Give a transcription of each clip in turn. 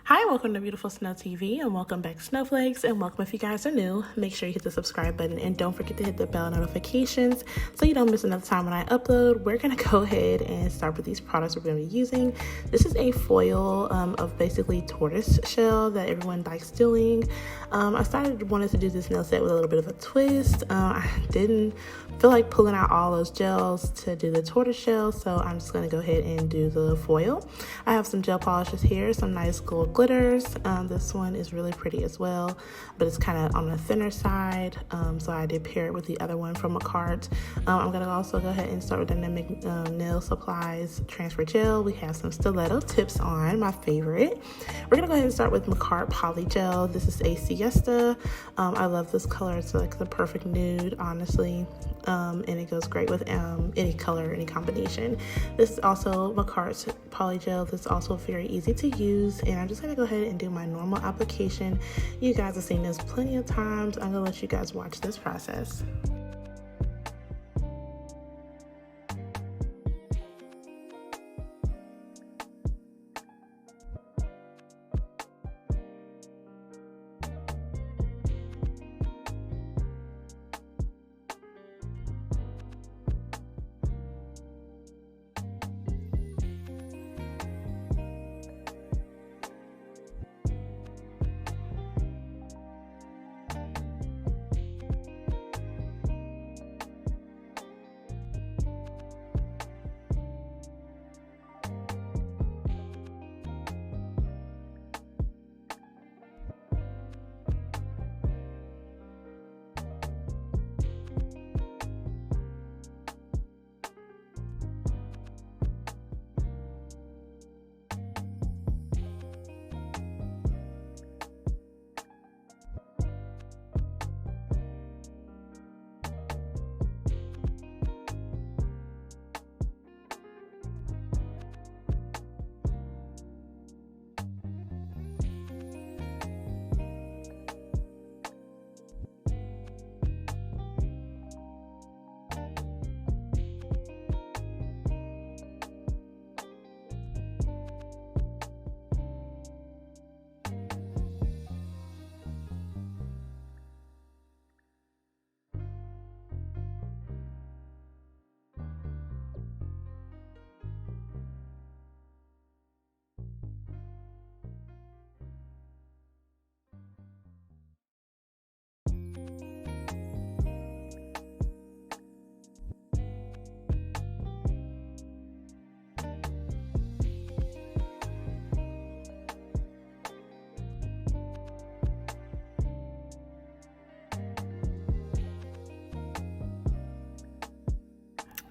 Hi, welcome to Beautiful Snow TV, and welcome back Snowflakes, and welcome if you guys are new. Make sure you hit the subscribe button and don't forget to hit the bell notifications so you don't miss another time when I upload. We're going to go ahead and start with these products we're going to be using. This is a foil of basically tortoise shell that everyone likes doing. I wanted to do this nail set with a little bit of a twist. I didn't feel like pulling out all those gels to do the tortoise shell, so I'm just going to go ahead and do the foil. I have some gel polishes here, some nice gold glitters. This one is really pretty as well, but it's kind of on the thinner side, so I did pair it with the other one from a cart. I'm going to also go ahead and start with Dynamic Nail Supplies Transfer Gel. We have some stiletto tips on, my favorite. We're going to go ahead and start with Macart Poly Gel. This is a Siesta. I love this color. It's like the perfect nude, honestly. And it goes great with any color, any combination. This is also Macart's Polygel. This is also very easy to use, and I'm just going to go ahead and do my normal application. You guys have seen this plenty of times. I'm going to let you guys watch this process.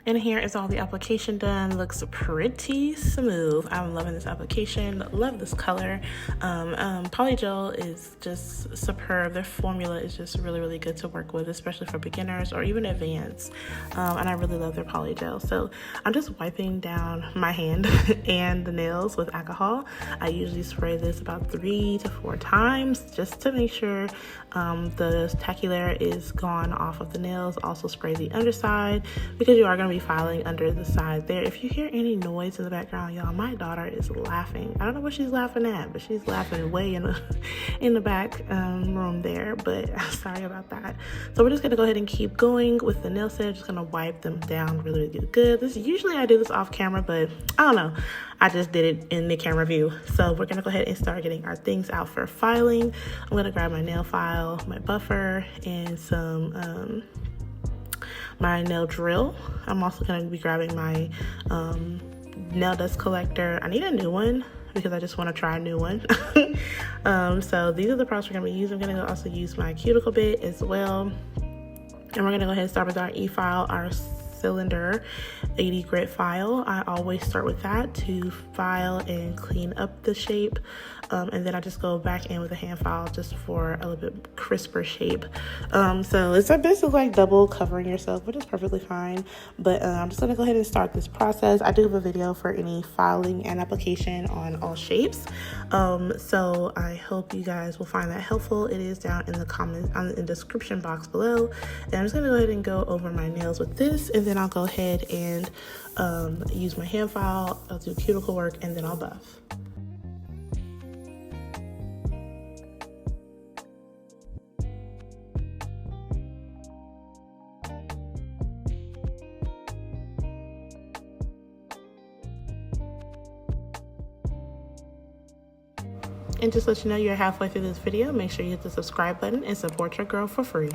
And here is all the application done. Looks pretty smooth. I'm loving this application. Love this color. Polygel is just superb. Their formula is just really, really good to work with, especially for beginners or even advanced. And I really love their polygel. So I'm just wiping down my hand and the nails with alcohol. I usually spray this about 3 to 4 times just to make sure the tacky layer is gone off of the nails. Also spray the underside because you are going to be filing under the side there. If you hear any noise in the background, y'all, my daughter is laughing. I don't know what she's laughing at, but she's laughing way in the back room there, but sorry about that. So we're just going to go ahead and keep going with the nail set. Just going to wipe them down really, really good. Usually I do this off camera, but I don't know. I just did it in the camera view. So we're gonna go ahead and start getting our things out for filing. I'm gonna grab my nail file, my buffer, and some my nail drill. I'm also gonna be grabbing my nail dust collector. I need a new one because I just want to try a new one. So these are the products we're gonna be using. I'm gonna also use my cuticle bit as well. And we're gonna go ahead and start with our e-file, our cylinder 80 grit file. I always start with that to file and clean up the shape, and then I just go back in with a hand file just for a little bit crisper shape. So it's basically like double covering yourself, which is perfectly fine, but I'm just gonna go ahead and start this process. I do have a video for any filing and application on all shapes, so I hope you guys will find that helpful. It is down in the comments in the description box below, and I'm just gonna go ahead and go over my nails with this, and then I'll go ahead and use my hand file. I'll do cuticle work, and then I'll buff. And just let you know you're halfway through this video, make sure you hit the subscribe button and support your girl for free.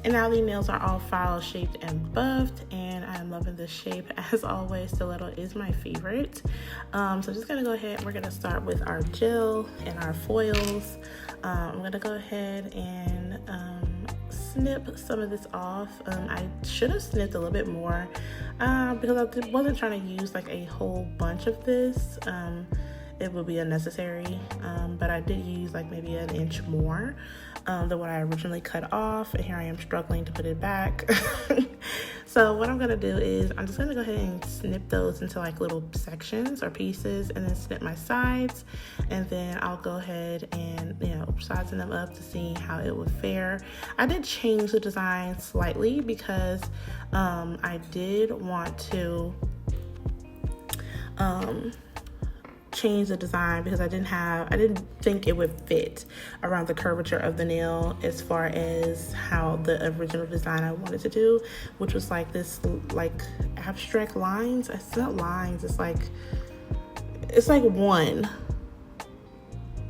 And now the nails are all file shaped and buffed, and I'm loving this shape. As always, stiletto is my favorite. So I'm just gonna go ahead, we're gonna start with our gel and our foils. I'm gonna go ahead and snip some of this off. I should have snipped a little bit more because I wasn't trying to use like a whole bunch of this. It would be unnecessary, but I did use like maybe an inch more than what I originally cut off, and here I am struggling to put it back. So what I'm gonna do is I'm just gonna go ahead and snip those into like little sections or pieces, and then snip my sides, and then I'll go ahead and, you know, sizen them up to see how it would fare. I did change the design slightly because I did want to change the design because I didn't think it would fit around the curvature of the nail as far as how the original design I wanted to do, which was like this like abstract lines. It's not lines, it's like one.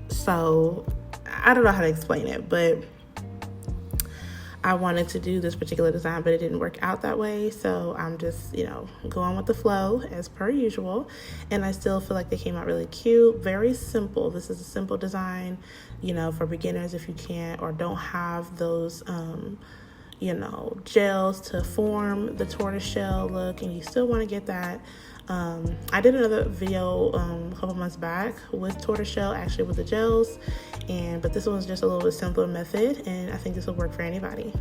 So I don't know how to explain it, but I wanted to do this particular design, but it didn't work out that way. So I'm just, you know, going with the flow as per usual. And I still feel like they came out really cute. Very simple. This is a simple design, you know, for beginners if you can't or don't have those, you know, gels to form the tortoise shell look, and you still want to get that. I did another video a couple months back with tortoiseshell, actually with the gels, but this one's just a little bit simpler method, and I think this will work for anybody.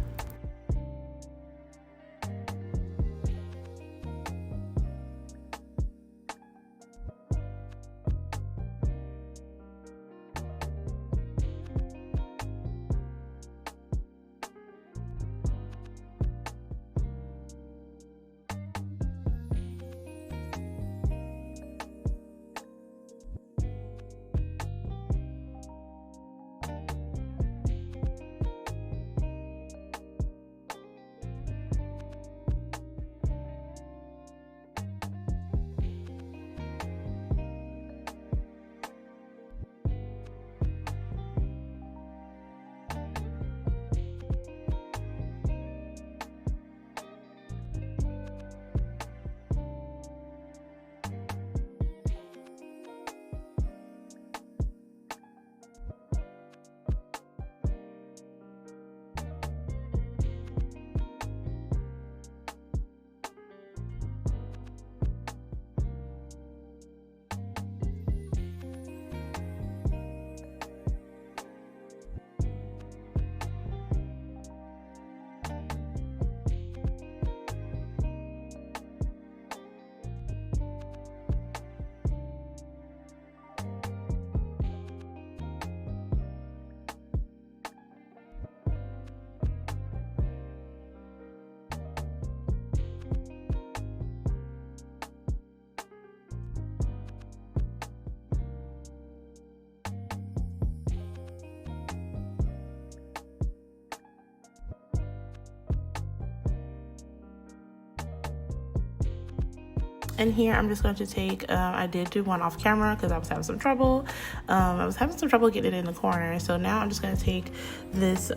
And here I'm just going to take, I did do one off camera because I was having some trouble. I was having some trouble getting it in the corner. So now I'm just going to take this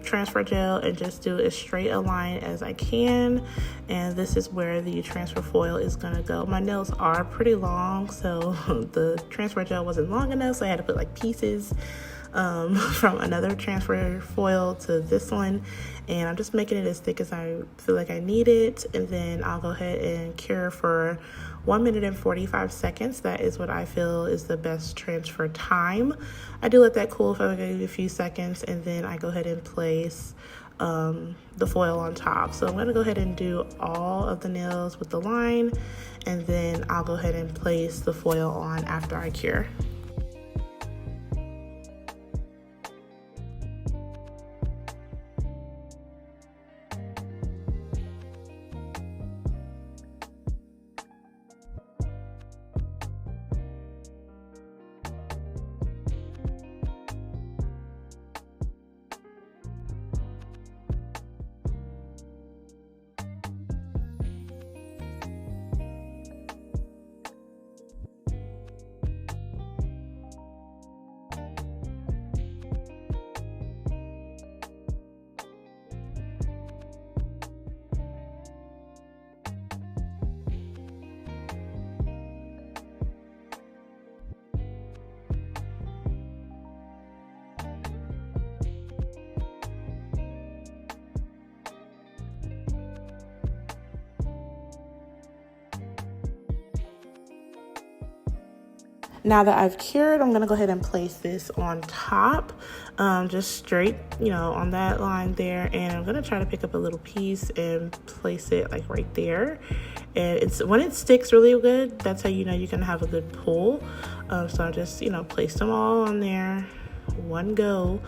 transfer gel and just do as straight a line as I can. And this is where the transfer foil is going to go. My nails are pretty long, so the transfer gel wasn't long enough, so I had to put like pieces from another transfer foil to this one, and I'm just making it as thick as I feel like I need it, and then I'll go ahead and cure for 1 minute and 45 seconds. That is what I feel is the best transfer time. I do let that cool for like a few seconds, and then I go ahead and place the foil on top. So I'm going to go ahead and do all of the nails with the line, and then I'll go ahead and place the foil on after I cure. Now that I've cured, I'm gonna go ahead and place this on top, just straight, on that line there. And I'm gonna try to pick up a little piece and place it like right there. And it's when it sticks really good, that's how you know you can have a good pull. So I just, place them all on there, one go.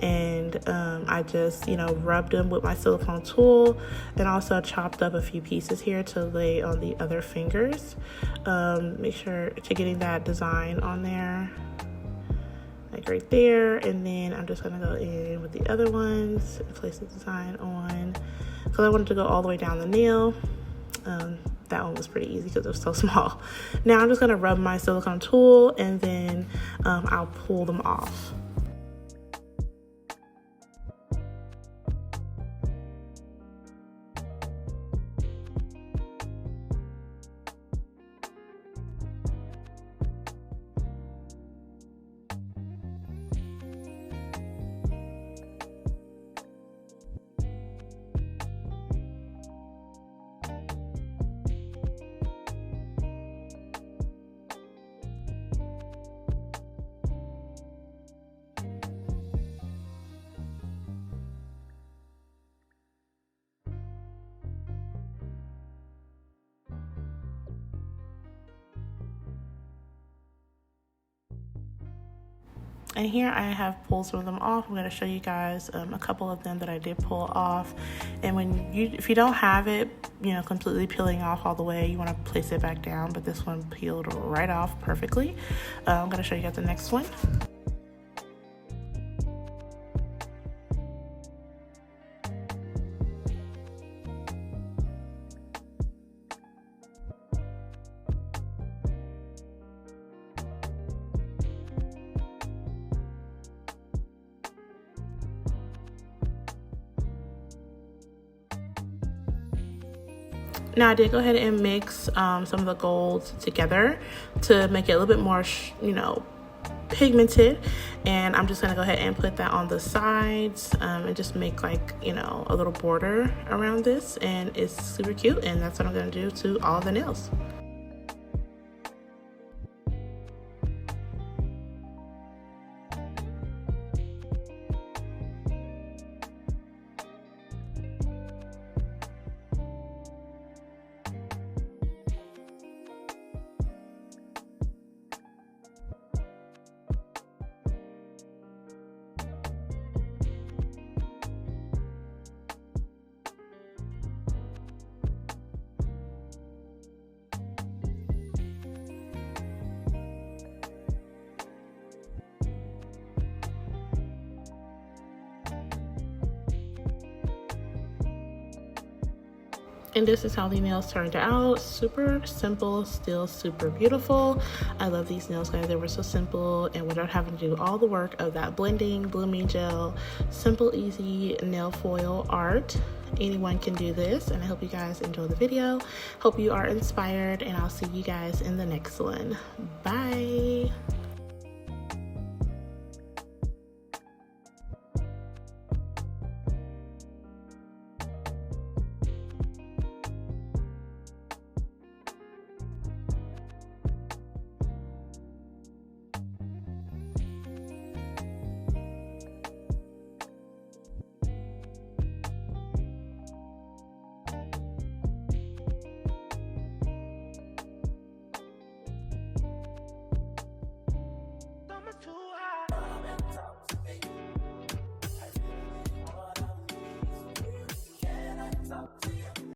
And I just, rubbed them with my silicone tool, and also chopped up a few pieces here to lay on the other fingers. Make sure to getting that design on there, like right there. And then I'm just gonna go in with the other ones and place the design on, because I wanted to go all the way down the nail. That one was pretty easy because it was so small. Now I'm just gonna rub my silicone tool, and then I'll pull them off. And here I have pulled some of them off. I'm going to show you guys a couple of them that I did pull off. And if you don't have it, completely peeling off all the way, you want to place it back down. But this one peeled right off perfectly. I'm going to show you guys the next one. Now I did go ahead and mix some of the golds together to make it a little bit more, pigmented. And I'm just gonna go ahead and put that on the sides and just make like, a little border around this. And it's super cute, and that's what I'm gonna do to all of the nails. And this is how the nails turned out. Super simple, still super beautiful. I love these nails, guys. They were so simple and without having to do all the work of that blending, blooming gel. Simple, easy nail foil art. Anyone can do this, and I hope you guys enjoy the video. Hope you are inspired, and I'll see you guys in the next one. Bye.